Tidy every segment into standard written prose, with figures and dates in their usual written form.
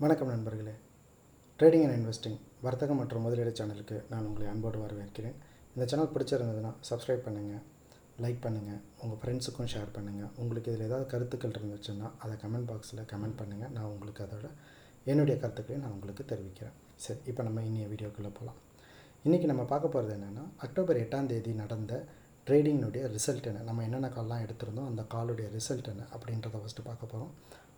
வணக்கம் நண்பர்களே. Trading and investing வர்த்தகம் மற்றும் முதலீடு சேனலுக்கு நான் உங்களை அன்போடு வரவேற்கிறேன். இந்த சேனல் பிடிச்சிருந்ததுன்னா சப்ஸ்கிரைப் பண்ணுங்கள், லைக் பண்ணுங்கள், உங்கள் ஃப்ரெண்ட்ஸுக்கும் ஷேர் பண்ணுங்கள். உங்களுக்கு இதில் ஏதாவது கருத்துக்கள் இருந்துச்சுன்னா அதை கமெண்ட் பாக்ஸில் கமெண்ட் பண்ணுங்கள். நான் உங்களுக்கு அதோட என்னுடைய கருத்துக்களையும் நான் உங்களுக்கு தெரிவிக்கிறேன். சரி, இப்போ நம்ம இன்னைய வீடியோக்குள்ளே போகலாம். இன்றைக்கி நம்ம பார்க்க போகிறது என்னென்னா, அக்டோபர் 8ஆம் தேதி நடந்த ட்ரேடிங்கினுடைய ரிசல்ட் என்ன, நம்ம என்னென்ன கால்லாம் எடுத்திருந்தோம் அந்த காலுடைய ரிசல்ட் என்ன அப்படின்றத ஃபஸ்ட்டு பார்க்க போகிறோம்.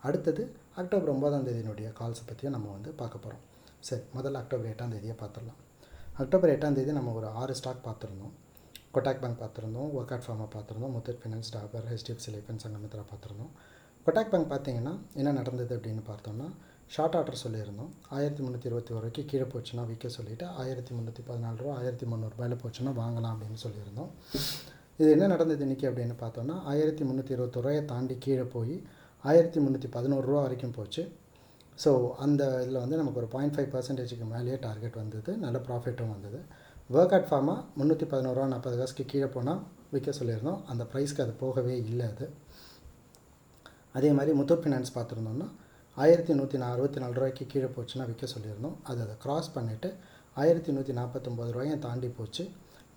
அடுத்தது அக்டோபர் 9ஆம் தேதியினுடைய கால்ஸை பற்றியும் நம்ம பார்க்க போகிறோம். சரி, முதல்ல அக்டோபர் 8ஆம் தேதியை பார்த்துடலாம். அக்டோபர் 8ஆம் தேதி நம்ம ஒரு 6 ஸ்டாக் பார்த்துருந்தோம். கொட்டாக் பேங்க் பார்த்துருந்தோம், ஒர்க்அவுட் ஃபார்மா பார்த்துருந்தோம், Muthoot finance, Dabur, HDFC life and Sanghamitra பார்த்துருந்தோம். கொட்டாக் பேங்க் பார்த்தீங்கன்னா என்ன நடந்தது அப்படின்னு பார்த்தோம்னா, ஷார்ட் ஆர்டர் சொல்லியிருந்தோம். 1321 வரைக்கும் கீழே போச்சுன்னா விற்க சொல்லிவிட்டு 1314 ரூபா 1300 போச்சுன்னா வாங்கலாம் அப்படின்னு சொல்லியிருந்தோம். இது என்ன நடந்தது இன்றைக்கி அப்படின்னு பார்த்தோம்னா, 1321 ரூபாயை தாண்டி கீழே போய் 1311 ரூபா வரைக்கும் போச்சு. ஸோ அந்த இதில் நமக்கு ஒரு 0.5% மேலேயே டார்கெட் வந்தது, நல்ல ப்ராஃபிட்டும் வந்தது. ஒர்க்அவுட் ஃபார்மா 311 ரூபா 40 காசுக்கு கீழே போனால் விற்க சொல்லியிருந்தோம். அந்த ப்ரைஸ்க்கு அது போகவே இல்லை. அது அதே மாதிரி முத்தூட் ஃபைனான்ஸ் பார்த்துருந்தோம்னா 1164 ரூபாய்க்கு கீழே போச்சுன்னா விற்க சொல்லியிருந்தோம். அதை க்ராஸ் பண்ணிவிட்டு 1149 ரூபாயும் தாண்டி போச்சு.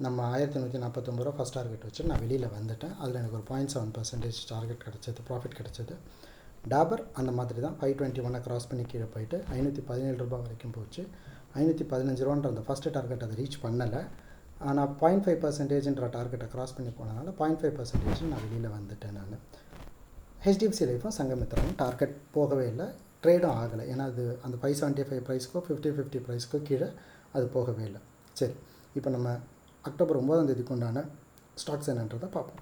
நம்ம 1149 ரூபா ஃபஸ்ட் டார்கெட் வச்சு நான் வெளியில் வந்துட்டேன். அதில் எனக்கு ஒரு 0.7% டார்கெட் கிடச்சிது, ப்ராஃபிட் கிடச்சிது. டாபர் அந்த மாதிரி தான் 521 க்ராஸ் பண்ணி கீழே போயிட்டு 517 ரூபா வரைக்கும் போச்சு. 515 ரூபான்ற அந்த ஃபஸ்ட்டு டார்கெட் அதை ரீச் பண்ணலை. ஆனால் 0.5%ன்ற டார்கெட்டை க்ராஸ் பண்ணி போனதுனால 0.5% நான் வெளியில் வந்துட்டேன். நான் HDFC லைஃப்பும் சங்கமித்ராவும் டார்கெட் போகவே இல்லை, ட்ரேடும் ஆகலை. ஏன்னா அது அந்த 575 ப்ரைஸ்க்கோ 50 ப்ரைஸ்க்கோ கீழே அது போகவே இல்லை. சரி, இப்போ நம்ம அக்டோபர் 9ஆம் தேதிக்கு உண்டான ஸ்டாக்ஸ் என்னன்றதை பார்ப்போம்.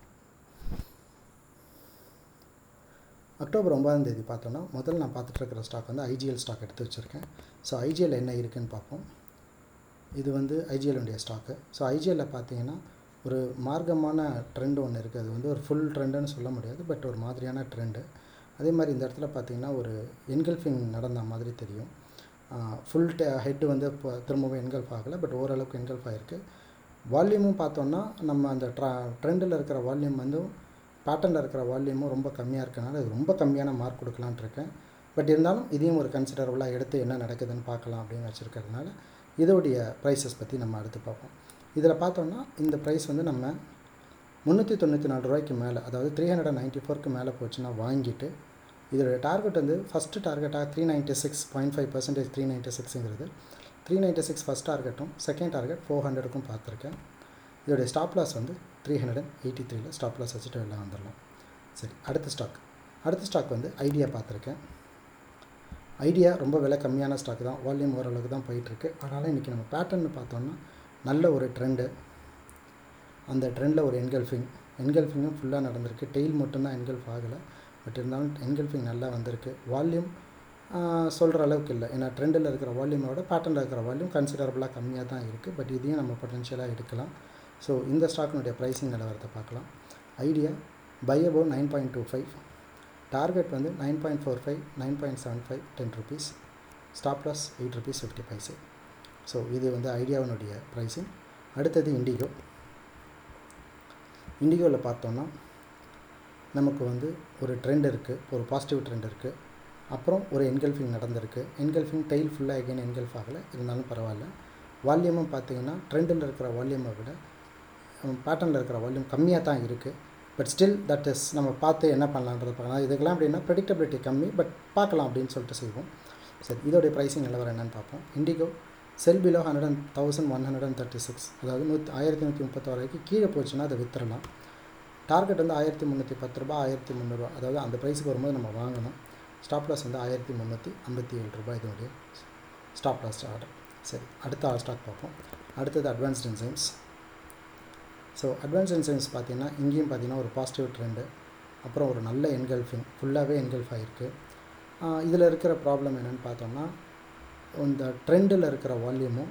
அக்டோபர் 9ஆம் தேதி பார்த்தோன்னா, முதல்ல நான் பார்த்துட்ருக்கிற ஸ்டாக் IGL ஸ்டாக் எடுத்து வச்சுருக்கேன். ஸோ IGL என்ன இருக்குதுன்னு பார்ப்போம். இது IGL ஸ்டாக்கு. ஸோ IGLயில் பார்த்தீங்கன்னா ஒரு மார்க்கமான ட்ரெண்டு ஒன்று இருக்குது. அது ஒரு ஃபுல் ட்ரெண்டுன்னு சொல்ல முடியாது, பட் ஒரு மாதிரியான ட்ரெண்டு. அதே மாதிரி இந்த இடத்துல பார்த்திங்கன்னா ஒரு என்கல்ஃபிங் நடந்த மாதிரி தெரியும். ஃபுல் ஹெட்டு இப்போ திரும்பவும் என்கல்ஃப் ஆகலை, பட் ஓரளவுக்கு என்கல்ஃப் ஆகிருக்கு. வால்யூமும் பார்த்தோன்னா நம்ம அந்த ட்ரெண்டில் இருக்கிற வால்யூம் பேட்டர்னில் இருக்கிற வால்யூமும் ரொம்ப கம்மியாக இருக்கனால அது ரொம்ப கம்மியான மார்க் கொடுக்கலான்ட்டு இருக்கேன். பட் இருந்தாலும் இதையும் ஒரு கன்சிடரபுளாக எடுத்து என்ன நடக்குதுன்னு பார்க்கலாம் அப்படின்னு வச்சுருக்கிறதுனால இதோடைய ப்ரைஸஸ் பற்றி நம்ம அடுத்து பார்ப்போம். இதில் பார்த்தோம்னா இந்த ப்ரைஸ் நம்ம 394 ரூபாய்க்கு மேலே, அதாவது 394க்கு மேலே போச்சுன்னா வாங்கிட்டு, இதோடைய டார்கெட் ஃபஸ்ட்டு டார்கெட்டாக 396, 0.5% 396ங்கிறது 396 ஃபஸ்ட் டார்கெட்டும், செகண்ட் டார்கெட் 400க்கும் பார்த்துருக்கேன். இதோடைய ஸ்டாப் லாஸ் 383ல் ஸ்டாப் லாஸ் வச்சுட்டு வெளில வந்துடலாம். சரி, அடுத்த ஸ்டாக் ஐடியா பார்த்துருக்கேன். ஐடியா ரொம்ப விலை கம்மியான ஸ்டாக் தான், வால்யூம் ஓரளவுக்கு தான் போயிட்டுருக்கு. அதனால் இன்றைக்கி நம்ம பேட்டர்னு பார்த்தோன்னா நல்ல ஒரு ட்ரெண்டு. அந்த ட்ரெண்டில் ஒரு என்கல்ஃபிங்கும் ஃபுல்லாக நடந்திருக்கு. டெயில் மட்டும்தான் என்கல்ஃப் ஆகலை, பட் இருந்தாலும் என்கல்ஃபிங் நல்லா வந்திருக்கு. வால்யூம் சொல்கிற அளவுக்கு இல்லை, ஏன்னா ட்ரெண்டில் இருக்கிற வால்யூமோட பேட்டர்னில் இருக்கிற வால்யூம் கன்சிடரபுளாக கம்மியாக தான் இருக்குது. பட் இதையும் நம்ம பொட்டென்ஷியலாக எடுக்கலாம். ஸோ இந்த ஸ்டாக்கினுடைய ப்ரைஸிங் நிலவரத்தை பார்க்கலாம். Idea buy above 9.25, target 9.45, 9.75, 10 rupees, stop loss 8 rupees 50 paise. So இது ஐடியாவினுடைய ப்ரைஸிங். அடுத்தது இண்டிகோவில் பார்த்தோன்னா நமக்கு ஒரு ட்ரெண்ட் இருக்குது, ஒரு பாசிட்டிவ் ட்ரெண்ட் இருக்குது. அப்புறம் ஒரு என்கல்ஃபிங் நடந்திருக்கு. என்கல்ஃபிங் டெயில் ஃபுல்லாக எகைன் என்கல்ஃப் ஆகலை, இருந்தாலும் பரவாயில்ல. வால்யூமும் பார்த்திங்கன்னா ட்ரெண்டில் இருக்கிற வால்யூமை விட பேட்டர்னில் இருக்கிற வால்யூம் கம்மியாக தான் இருக்குது. பட் ஸ்டில் தட் இஸ் நம்ம பார்த்து என்ன பண்ணலான்றது பார்க்கலாம். இதுக்கெல்லாம் அப்படின்னா ப்ரெடிக்டபிலிட்டி கம்மி, பட் பார்க்கலாம் அப்படின்னு சொல்லிட்டு செய்வோம். சரி, இதோடைய ப்ரைஸிங் நிலவரம் என்னென்னு பார்ப்போம். இண்டிகோ செல் பிலோ 100,136, அதாவது 1131 வரைக்கும் கீழே போச்சுன்னா அதை விற்றுடலாம். டார்கெட் 1310 ரூபா 1300 ரூபா, அதாவது அந்த ப்ரைஸுக்கு வரும்போது நம்ம வாங்கணும். ஸ்டாப் லாஸ் 1357 ரூபாய் இதோடைய ஸ்டாப் லாஸ் ஆர்டர். சரி, அடுத்த ஸ்டாக் பார்ப்போம். அடுத்தது advanced enzymes. So advanced enzymes பார்த்திங்கன்னா இங்கேயும் பார்த்திங்கன்னா ஒரு பாசிட்டிவ் ட்ரெண்டு, அப்புறம் ஒரு நல்ல என்கல்ஃபிங், ஃபுல்லாகவே என்கல்ஃப் ஆகிருக்கு. இதில் இருக்கிற ப்ராப்ளம் என்னென்னு பார்த்தோம்னா, இந்த ட்ரெண்டில் இருக்கிற வால்யூமும்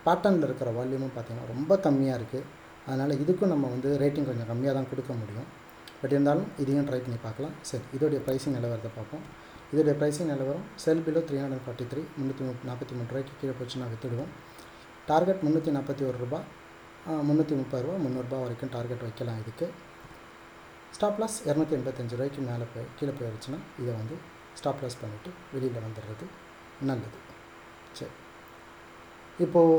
பேட்டர்னில் இருக்கிற வால்யூமும் பார்த்திங்கன்னா ரொம்ப கம்மியாக இருக்குது. அதனால் இதுக்கும் நம்ம ரேட்டிங் கொஞ்சம் கம்மியாக தான் கொடுக்க முடியும். பட் இருந்தாலும் இதையும் ட்ரை பண்ணி பார்க்கலாம். சரி, இதோடைய ப்ரைஸிங் நிலவரத்தை பார்ப்போம். இதோடைய ப்ரைஸிங் நிலவரம் செல் பிலோ 343, 343 ரூபாய்க்கு கீழே போச்சுன்னா விற்றுடுவோம். டார்கெட் 341 ரூபா, 330 ரூபா, 300 ரூபா வரைக்கும் டார்கெட் வைக்கலாம். இதுக்கு ஸ்டாப் லாஸ் 285 ரூபாய்க்கு மேலே கீழே போயிடுச்சுன்னா இதை ஸ்டாப் லாஸ் பண்ணிவிட்டு வெளியில் வந்துடுறது நல்லது. சரி, இப்போது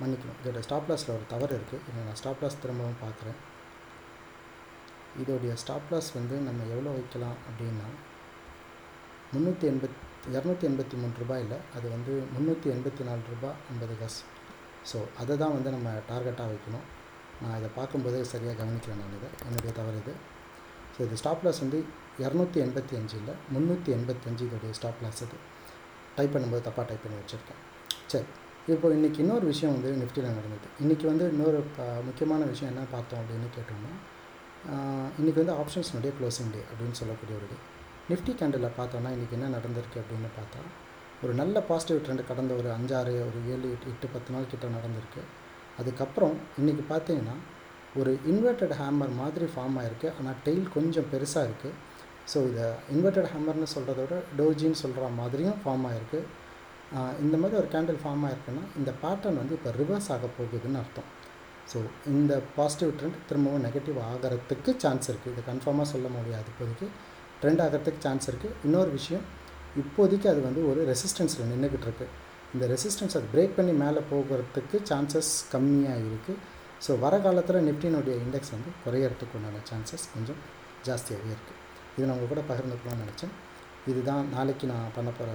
மன்னிக்கணும், இதோட ஸ்டாப் லாஸில் ஒரு தவறு இருக்குது. இதை நான் ஸ்டாப் லாஸ் திரும்பவும் பார்க்குறேன். இதோடைய ஸ்டாப் லாஸ் வந்து நம்ம எவ்வளோ வைக்கலாம் அப்படின்னா 283 ரூபாயில் அது வந்து 384 ரூபா 50 காசு. ஸோ அதை தான் வந்து நம்ம டார்கெட்டாக வைக்கணும். நான் இதை பார்க்கும்போதே சரியாக கவனிக்கிறேன், நான் இதை என்னுடைய தவறு இது. ஸோ இது ஸ்டாப் லாஸ் வந்து 285 இல்லை 385 இதோடைய ஸ்டாப் லாஸ். இது டைப் பண்ணும்போது தப்பாக டைப் பண்ணி வச்சுருக்கேன். சரி, இப்போ இன்றைக்கி இன்னொரு விஷயம் வந்து நிஃப்டியில் நடந்தது. இன்றைக்கி வந்து இன்னொரு முக்கியமான விஷயம் என்ன பார்த்தோம் அப்படின்னு கேட்டோம்னா, இன்றைக்கி வந்து ஆப்ஷன்ஸ்னுடைய க்ளோசிங் டே அப்படின்னு சொல்லக்கூடிய ஒரு டே. நிஃப்டி கேண்டிலில் பார்த்தோன்னா இன்றைக்கி என்ன நடந்திருக்கு அப்படின்னு பார்த்தா, ஒரு நல்ல பாசிட்டிவ் ட்ரெண்ட் கடந்த ஒரு 5-6 ஒரு 7 8 10 நாள் கிட்ட நடந்திருக்கு. அதுக்கப்புறம் இன்றைக்கி பார்த்தீங்கன்னா ஒரு இன்வெர்டட் ஹேமர் மாதிரி ஃபார்ம் ஆகிருக்கு. ஆனால் டெய்ல் கொஞ்சம் பெருசாக இருக்குது. ஸோ இதை இன்வெர்டட் ஹேமர்னு சொல்கிறத விட டோஜின்னு சொல்கிற மாதிரியும் ஃபார்ம் ஆகிருக்கு. இந்த மாதிரி ஒரு கேண்டில் ஃபார்ம் ஆகிருக்குன்னா இந்த பேட்டர்ன் வந்து இப்போ ரிவர்ஸ் ஆக போகுதுன்னு அர்த்தம். ஸோ இந்த பாசிட்டிவ் ட்ரெண்ட் திரும்பவும் நெகட்டிவ் ஆகிறதுக்கு சான்ஸ் இருக்குது. இதை கன்ஃபார்மாக சொல்ல முடியாது, இப்போதைக்கு ட்ரெண்ட் ஆகிறதுக்கு சான்ஸ் இருக்குது. இன்னொரு விஷயம், இப்போதைக்கு அது வந்து ஒரு ரெசிஸ்டன்ஸில் நின்றுக்கிட்டு இருக்குது. இந்த ரெசிஸ்டன்ஸ் அது பிரேக் பண்ணி மேலே போகிறதுக்கு சான்சஸ் கம்மியாக இருக்குது. ஸோ வர காலத்தில் நிஃப்டினுடைய இண்டெக்ஸ் வந்து குறையறதுக்கு உண்டான சான்சஸ் கொஞ்சம் ஜாஸ்தியாகவே இருக்குது. இது நான் உங்கள் கூட பகிர்ந்துக்கணும்னு நினச்சேன். இதுதான் நாளைக்கு நான் பண்ண போகிற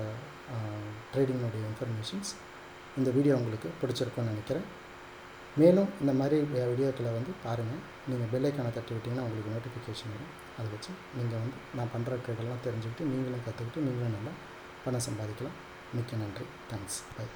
ட்ரேடிங்கினுடைய இன்ஃபர்மேஷன்ஸ். இந்த வீடியோ உங்களுக்கு பிடிச்சிருக்குன்னு நினைக்கிறேன். மேலும் இந்த மாதிரி வீடியோக்களை வந்து பாருங்கள். நீங்கள் பெல் ஐக்கானை தட்டி விட்டிங்கன்னா உங்களுக்கு நோட்டிஃபிகேஷன் வரும். அதை வச்சு நீங்கள் வந்து நான் பண்ணுற ட்ரேடெல்லாம் தெரிஞ்சுக்கிட்டு நீங்களும் கற்றுக்கிட்டு நீங்களும் நல்லா பணம் சம்பாதிக்கலாம். மிக்க நன்றி. தேங்க்ஸ். பை.